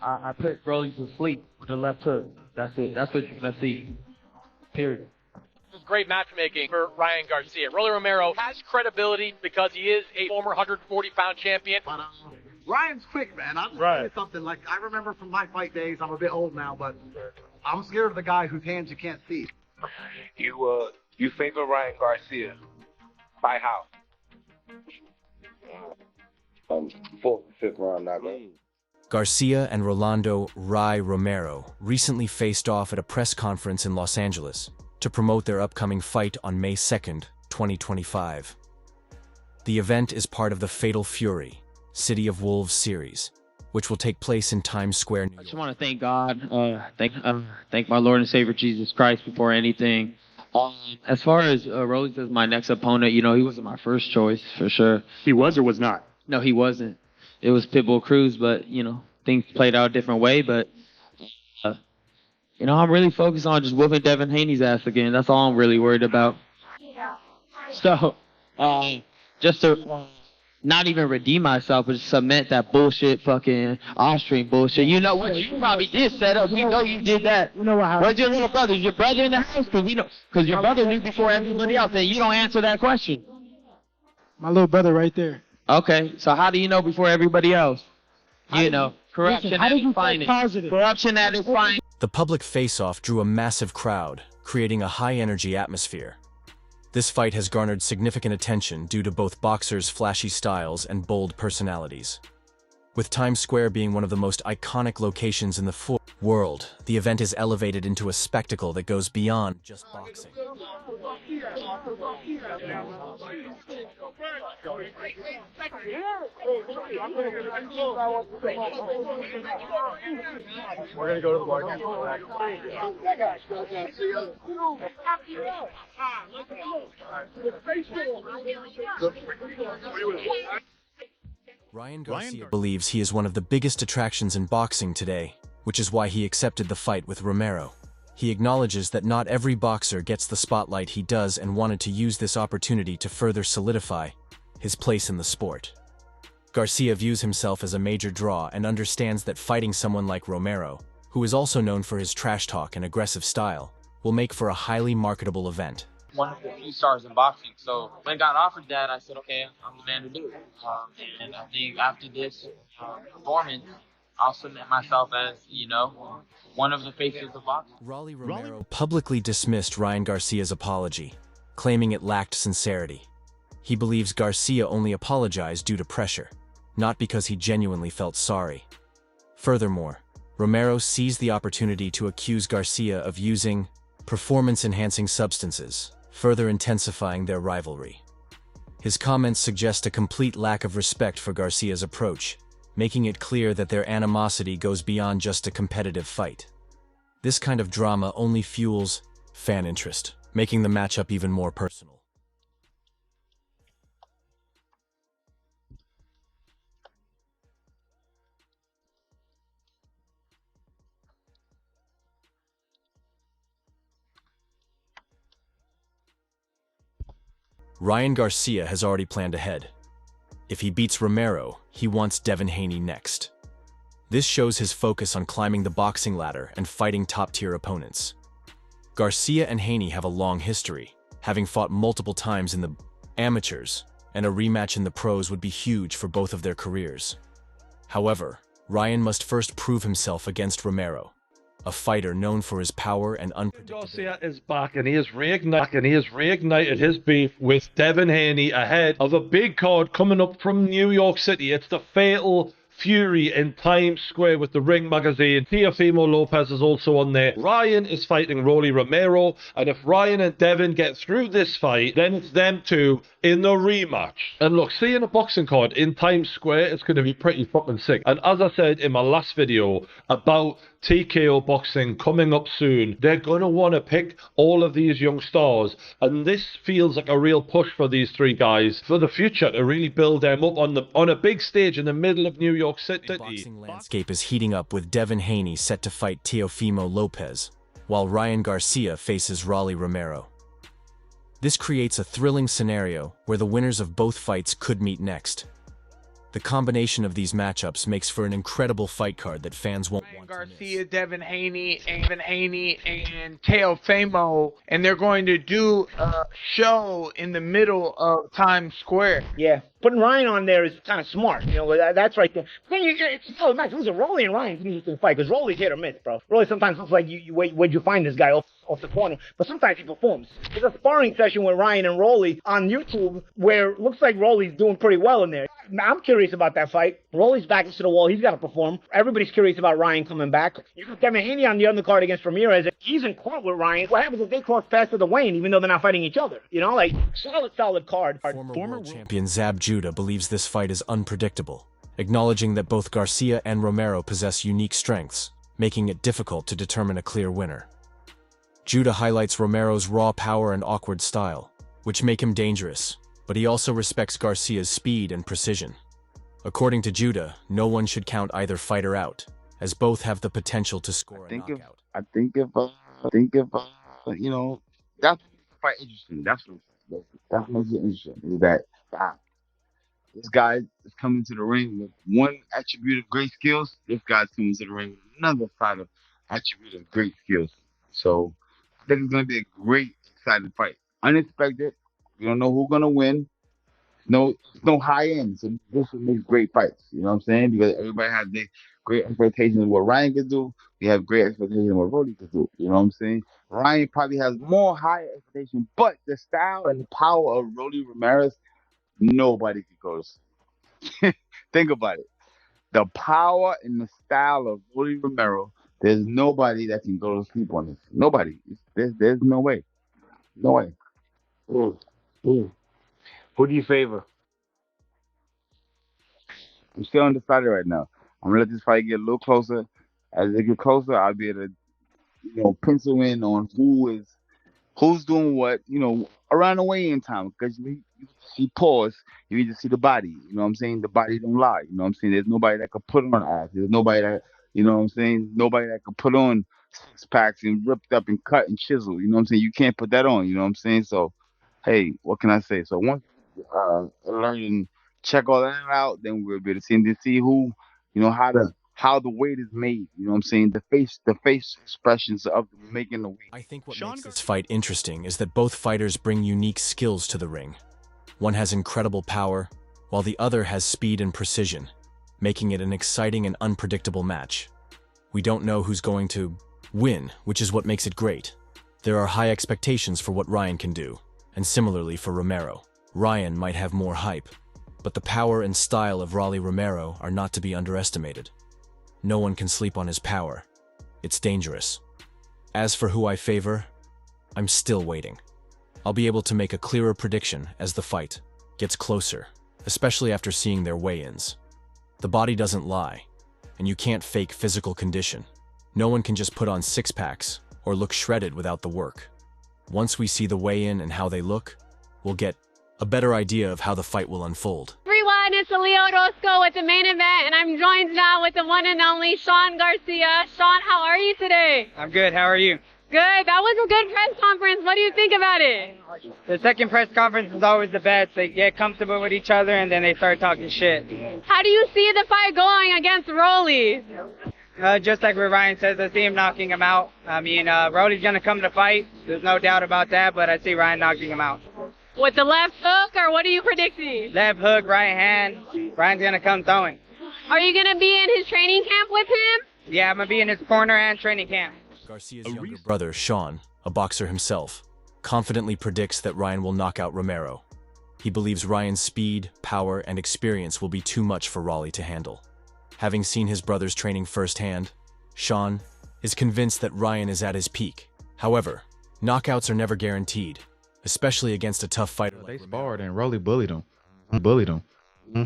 I put Rolly to sleep with the left hook. That's it. That's what you're gonna see. Period. This is great matchmaking for Ryan Garcia. Rolly Romero has credibility because he is a former 140-pound champion. But Ryan's quick, man. I'm gonna tell you something. Like, I remember from my fight days, I'm a bit old now, but I'm scared of the guy whose hands you can't see. You favor Ryan Garcia. By how? Fourth, fifth round, not good. Garcia and Rolando "Ry" Romero recently faced off at a press conference in Los Angeles to promote their upcoming fight on May 2nd, 2025. The event is part of the Fatal Fury, City of Wolves series, which will take place in Times Square, New York. I just want to thank God, thank my Lord and Savior Jesus Christ before anything. As far as Rolly as my next opponent, he wasn't my first choice for sure. He was or was not? No, he wasn't. It was Pitbull Cruz, but things played out a different way. But I'm really focused on just whooping Devin Haney's ass again. That's all I'm really worried about. So, just to not even redeem myself, but cement that bullshit fucking off-stream bullshit. You know what? You probably did set up. You know you did that. You know what happened? Where's your little brother? Is your brother in the house? Because your brother knew before everybody else, and you don't answer that question. My little brother right there. Okay, so how do you know before everybody else? Corruption at its finest. Corruption at its finest. The public face-off drew a massive crowd, creating a high-energy atmosphere. This fight has garnered significant attention due to both boxers' flashy styles and bold personalities. With Times Square being one of the most iconic locations in the world, the event is elevated into a spectacle that goes beyond just boxing. We're gonna go to the bar. Ryan Garcia believes he is one of the biggest attractions in boxing today, which is why he accepted the fight with Romero. He acknowledges that not every boxer gets the spotlight he does and wanted to use this opportunity to further solidify his place in the sport. Garcia views himself as a major draw and understands that fighting someone like Romero, who is also known for his trash talk and aggressive style, will make for a highly marketable event. One of the few stars in boxing. So when I got offered that, I said, okay, I'm the man to do it. And I think after this performance, I'll submit myself as, one of the faces of boxing. Rolly Romero publicly dismissed Ryan Garcia's apology, claiming it lacked sincerity. He believes Garcia only apologized due to pressure, not because he genuinely felt sorry. Furthermore, Romero seized the opportunity to accuse Garcia of using performance-enhancing substances, further intensifying their rivalry. His comments suggest a complete lack of respect for Garcia's approach, making it clear that their animosity goes beyond just a competitive fight. This kind of drama only fuels fan interest, making the matchup even more personal. Ryan Garcia has already planned ahead. If he beats Romero, he wants Devin Haney next. This shows his focus on climbing the boxing ladder and fighting top-tier opponents. Garcia and Haney have a long history, having fought multiple times in the amateurs, and a rematch in the pros would be huge for both of their careers. However, Ryan must first prove himself against Romero, a fighter known for his power and unpredictability. Garcia is back and he has reignited his beef with Devin Haney ahead of a big card coming up from New York City. It's the Fatal Fury in Times Square with the Ring magazine. Teofimo Lopez is also on there. Ryan is fighting Rolly Romero, and if Ryan and Devin get through this fight, then it's them two in the rematch. And look, seeing a boxing card in Times Square is going to be pretty fucking sick. And as I said in my last video about TKO boxing coming up soon, they're going to want to pick all of these young stars, and this feels like a real push for these three guys for the future to really build them up on a big stage in the middle of New York City. The boxing landscape is heating up with Devin Haney set to fight Teofimo Lopez, while Ryan Garcia faces Rolly Romero. This creates a thrilling scenario where the winners of both fights could meet next. The combination of these matchups makes for an incredible fight card that fans won't want to Garcia, miss. Devin Haney, and Teofimo, and they're going to do a show in the middle of Times Square. Yeah, putting Ryan on there is kind of smart. You know, that's right there. Then it's so nice. Listen, Rolly and Ryan's an interesting fight because Rolly's hit or miss, bro. Rolly sometimes looks like where'd you find this guy off the corner, but sometimes he performs. There's a sparring session with Ryan and Rolly on YouTube where it looks like Rolly's doing pretty well in there. I'm curious about that fight. Rolly's back to the wall. He's got to perform. Everybody's curious about Ryan coming back. You got Devin Haney on the undercard against Ramirez. He's in court with Ryan. What happens if they cross paths at the weigh-in, even though they're not fighting each other? You know, like, solid card. Former world champion Zab Judah believes this fight is unpredictable, acknowledging that both Garcia and Romero possess unique strengths, making it difficult to determine a clear winner. Judah highlights Romero's raw power and awkward style, which make him dangerous, but he also respects Garcia's speed and precision. According to Judah, no one should count either fighter out, as both have the potential to score a knockout. I think if you know, that's quite interesting. That makes it interesting. Is that this guy is coming to the ring with one attribute of great skills. This guy's coming to the ring with another side of attribute of great skills. So I think it's going to be a great, exciting fight. Unexpected. We don't know who's going to win. No high end. So this will make great fights. You know what I'm saying? Because everybody has their great expectations of what Ryan could do. We have great expectations of what Rolly could do. You know what I'm saying? Ryan probably has more higher expectations, but the style and the power of Rolly Ramirez, nobody can go. Think about it. The power and the style of Rolly Romero, there's nobody that can go to sleep on this. Nobody. There's no way. No way. Who do you favor? I'm still undecided right now. I'm gonna let this fight get a little closer. As it get closer, I'll be able to, pencil in on who's doing what, around the weigh-in time. Because you see pause, you need to see the body. You know what I'm saying? The body don't lie. You know what I'm saying? There's nobody that could put on ass. There's nobody that, you know what I'm saying? Nobody that could put on six packs and ripped up and cut and chisel. You know what I'm saying? You can't put that on. You know what I'm saying? So, hey, what can I say? So once learn and check all that out, then we'll be able to see who, how the weight is made. You know what I'm saying? The face expressions of making the weight. I think what makes this fight interesting is that both fighters bring unique skills to the ring. One has incredible power, while the other has speed and precision, making it an exciting and unpredictable match. We don't know who's going to win, which is what makes it great. There are high expectations for what Ryan can do, and similarly for Romero. Ryan might have more hype, but the power and style of Rolly Romero are not to be underestimated. No one can sleep on his power. It's dangerous. As for who I favor, I'm still waiting. I'll be able to make a clearer prediction as the fight gets closer, especially after seeing their weigh-ins. The body doesn't lie, and you can't fake physical condition. No one can just put on six-packs or look shredded without the work. Once we see the weigh-in and how they look, we'll get a better idea of how the fight will unfold. Everyone, it's Leo Roscoe with the main event, and I'm joined now with the one and only Sean Garcia. Sean, how are you today? I'm good. How are you? Good. That was a good press conference. What do you think about it? The second press conference is always the best. They get comfortable with each other, and then they start talking shit. How do you see the fight going against Rolly? Just like what Ryan says, I see him knocking him out. I mean, Rolly's going to come to fight. There's no doubt about that, but I see Ryan knocking him out. With the left hook, or what are you predicting? Left hook, right hand. Ryan's going to come throwing. Are you going to be in his training camp with him? Yeah, I'm going to be in his corner and training camp. Garcia's younger brother, Sean, a boxer himself, confidently predicts that Ryan will knock out Romero. He believes Ryan's speed, power, and experience will be too much for Rolly to handle. Having seen his brother's training firsthand, Sean is convinced that Ryan is at his peak. However, knockouts are never guaranteed, especially against a tough fighter like They sparred and Rolly bullied him.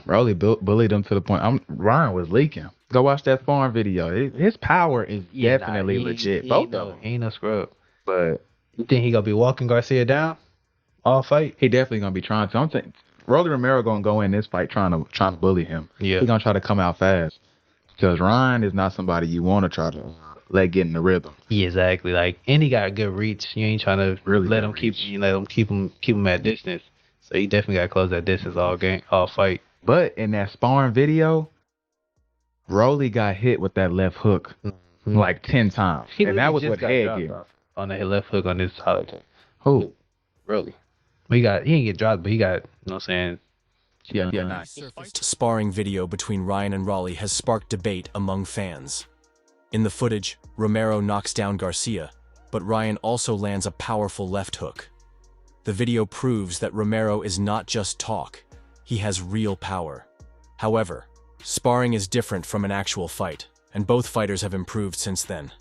Rolly bullied him to the point. Ryan was leaking. Go watch that sparring video. His power is definitely legit. Both of them. He ain't no scrub. But you think he gonna be walking Garcia down all fight? He definitely gonna be trying to. I'm thinking Rolly Romero gonna go in this fight trying to bully him. Yeah. He gonna try to come out fast because Ryan is not somebody you want to try to let get in the rhythm. Yeah, exactly. Like, and he got a good reach. You ain't trying to really let him keep him at distance. So he definitely got to close that distance all fight. But in that sparring video, Rolly got hit with that left hook like 10 times. And that was what Head did. On that left hook on his side. Who? Really? He didn't get dropped, but he got, you know what I'm saying? Yeah. Surfaced sparring video between Ryan and Rolly has sparked debate among fans. In the footage, Romero knocks down Garcia, but Ryan also lands a powerful left hook. The video proves that Romero is not just talk, he has real power. However, sparring is different from an actual fight, and both fighters have improved since then.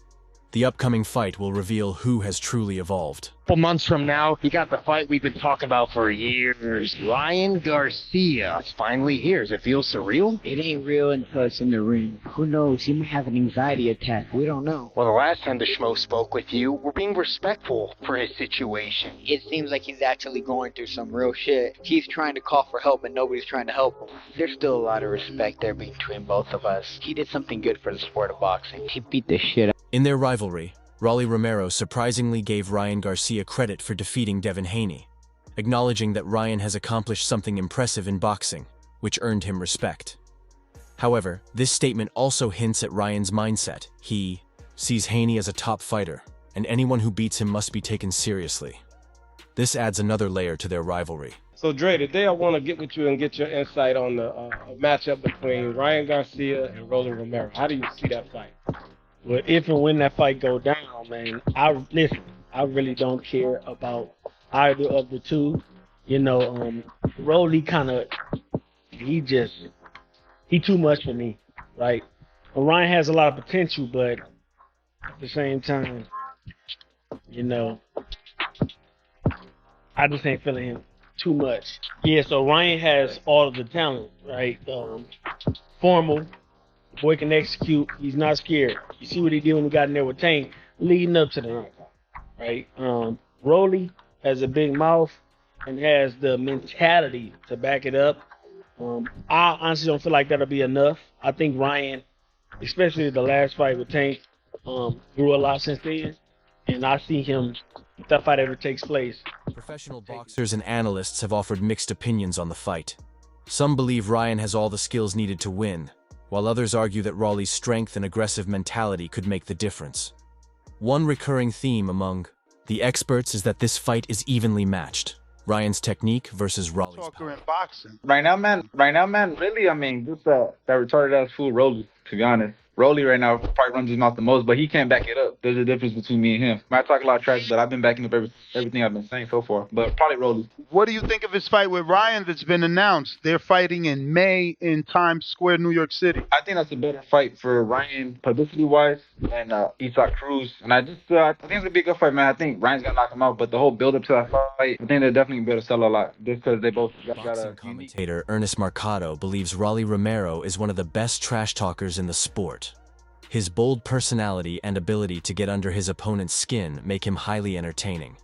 The upcoming fight will reveal who has truly evolved. Couple months from now, you got the fight we've been talking about for years. Ryan Garcia. It's finally here. Does it feel surreal? It ain't real until it's in the ring. Who knows? He might have an anxiety attack. We don't know. Well, the last time the schmo spoke with you, we're being respectful for his situation. It seems like he's actually going through some real shit. He's trying to call for help and nobody's trying to help him. There's still a lot of respect there between both of us. He did something good for the sport of boxing. He beat the shit out. In their rivalry, Rolly Romero surprisingly gave Ryan Garcia credit for defeating Devin Haney, acknowledging that Ryan has accomplished something impressive in boxing, which earned him respect. However, this statement also hints at Ryan's mindset. He sees Haney as a top fighter, and anyone who beats him must be taken seriously. This adds another layer to their rivalry. So Dre, today I want to get with you and get your insight on the matchup between Ryan Garcia and Rolly Romero. How do you see that fight? Well, if and when that fight go down, man, I really don't care about either of the two. You know, Rolly he too much for me, right? Ryan has a lot of potential, but at the same time, you know, I just ain't feeling him too much. Yeah, so Ryan has all of the talent, right? Formal. Boy can execute. He's not scared. You see what he did when he got in there with Tank, leading up to the ring, right? Rolly has a big mouth and has the mentality to back it up. I honestly don't feel like that'll be enough. I think Ryan, especially the last fight with Tank, grew a lot since then, and I see him, if that fight ever takes place. Professional boxers and analysts have offered mixed opinions on the fight. Some believe Ryan has all the skills needed to win, while others argue that Rolly's strength and aggressive mentality could make the difference. One recurring theme among the experts is that this fight is evenly matched. Ryan's technique versus Rolly's power. In boxing. Right now, man, really, I mean, just that retarded ass fool Rolly, to be honest. Rolly right now probably runs his mouth the most, but he can't back it up. There's a difference between me and him. I talk a lot of trash, but I've been backing up everything I've been saying so far. But probably Rolly. What do you think of his fight with Ryan that's been announced? They're fighting in May in Times Square, New York City. I think that's a better fight for Ryan publicity-wise than Isaac Cruz. And I think it's going to be a good fight, man. I think Ryan's going to knock him out, but the whole build-up to that fight, I think they're definitely going to be able to sell a lot just because they both got a commentator Ernest Marcado believes Rolly Romero is one of the best trash talkers in the sport. His bold personality and ability to get under his opponent's skin make him highly entertaining.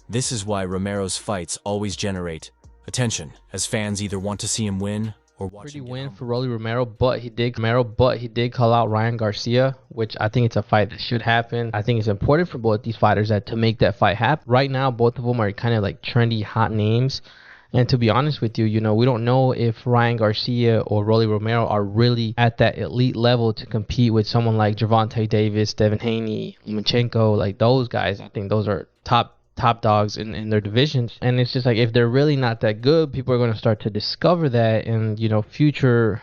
This is why Romero's fights always generate attention, as fans either want to see him win or watch him win for Rolly Romero, but he did call out Ryan Garcia, which I think it's a fight that should happen. I think it's important for both these fighters to make that fight happen. Right now, both of them are kind of like trendy, hot names. And to be honest with you, you know, we don't know if Ryan Garcia or Rolly Romero are really at that elite level to compete with someone like Gervonta Davis, Devin Haney, Lomachenko, like those guys. I think those are top dogs in their divisions. And it's just like, if they're really not that good, people are going to start to discover that in, you know, future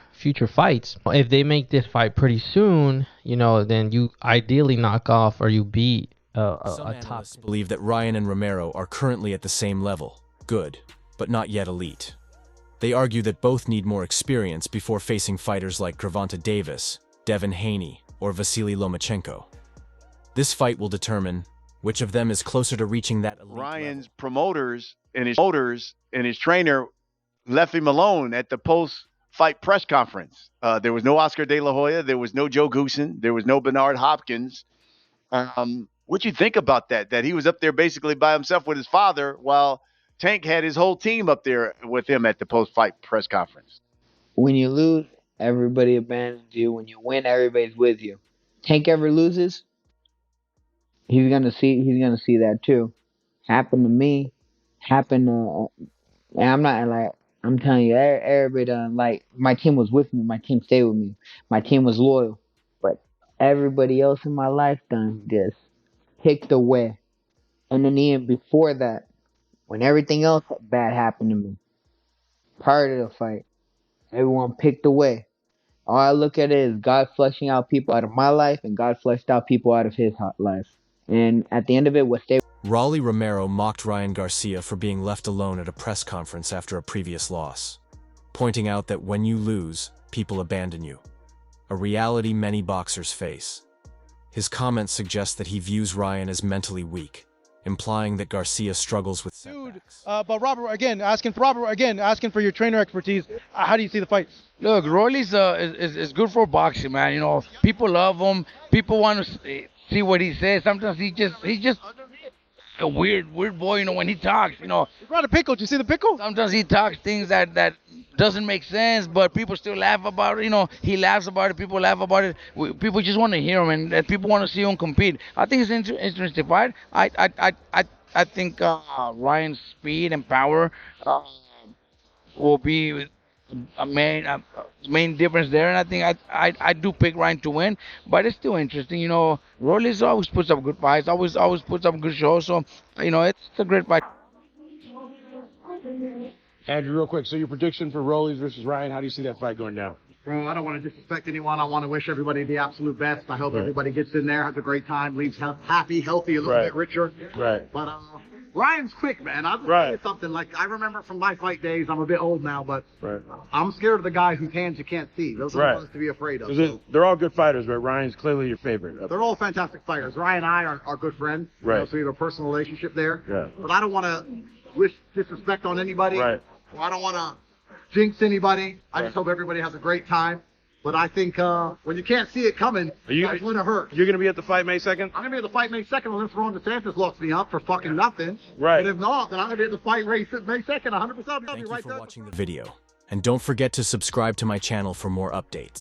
fights. If they make this fight pretty soon, you know, then you ideally knock off or you beat Some analysts believe that Ryan and Romero are currently at the same level. Good, but not yet elite. They argue that both need more experience before facing fighters like Gervonta Davis, Devin Haney, or Vasily Lomachenko. This fight will determine which of them is closer to reaching that elite Ryan's promoters and his trainer left him alone at the post-fight press conference. There was no Oscar De La Hoya, there was no Joe Goosen, there was no Bernard Hopkins. What'd you think about that? That he was up there basically by himself with his father while Tank had his whole team up there with him at the post-fight press conference. When you lose, everybody abandons you. When you win, everybody's with you. Tank ever loses, he's gonna see that too. Happened to me. And I'm not like, I'm telling you, everybody done, like, my team was with me. My team stayed with me. My team was loyal. But everybody else in my life done just picked away. And then even before that, when everything else bad happened to me, prior to the fight, everyone picked away. All I look at it is God flushing out people out of my life and God flushed out people out of his life. And at the end of it, what stayed. Rolly Romero mocked Ryan Garcia for being left alone at a press conference after a previous loss, pointing out that when you lose, people abandon you, a reality many boxers face. His comments suggest that he views Ryan as mentally weak, implying that Garcia struggles with setbacks. But Robert, again, asking for your trainer expertise. How do you see the fight? Look, Rolly's is good for boxing, man. You know, people love him. People want to see what he says. Sometimes he's just a weird boy. You know, when he talks, you know. He brought a pickle. Did you see the pickle? Sometimes he talks things that doesn't make sense, but people still laugh about it. You know, he laughs about it. People laugh about it. People just want to hear him, and people want to see him compete. I think it's an interesting fight. I think Ryan's speed and power will be a main difference there, and I think I do pick Ryan to win, but it's still interesting. You know, Rolly's always puts up good fights, always puts up good shows. So, you know, it's a great fight. Andrew, real quick. So your prediction for Rolly's versus Ryan? How do you see that fight going down? Bro, I don't want to disrespect anyone. I want to wish everybody the absolute best. I hope everybody gets in there, has a great time, leaves happy, healthy, a little bit richer. Right. But Ryan's quick, man. I'll tell you something. Like, I remember from my fight days, I'm a bit old now, but I'm scared of the guy whose hands you can't see. Those are the ones to be afraid of. So. They're all good fighters, but Ryan's clearly your favorite. They're all fantastic fighters. Ryan and I are good friends. Right. You know, so we have a personal relationship there. Yeah. But I don't want to wish disrespect on anybody. Right. Or I don't want to jinx anybody. I just hope everybody has a great time. But I think when you can't see it coming, that's when it hurts. You're going to be at the fight May 2nd? I'm going to be at the fight May 2nd unless Ron DeSantis locks me up for fucking nothing. Right. But if not, then I'm going to be at the fight May 2nd, 100%. Thank you for watching the video, and don't forget to subscribe to my channel for more updates.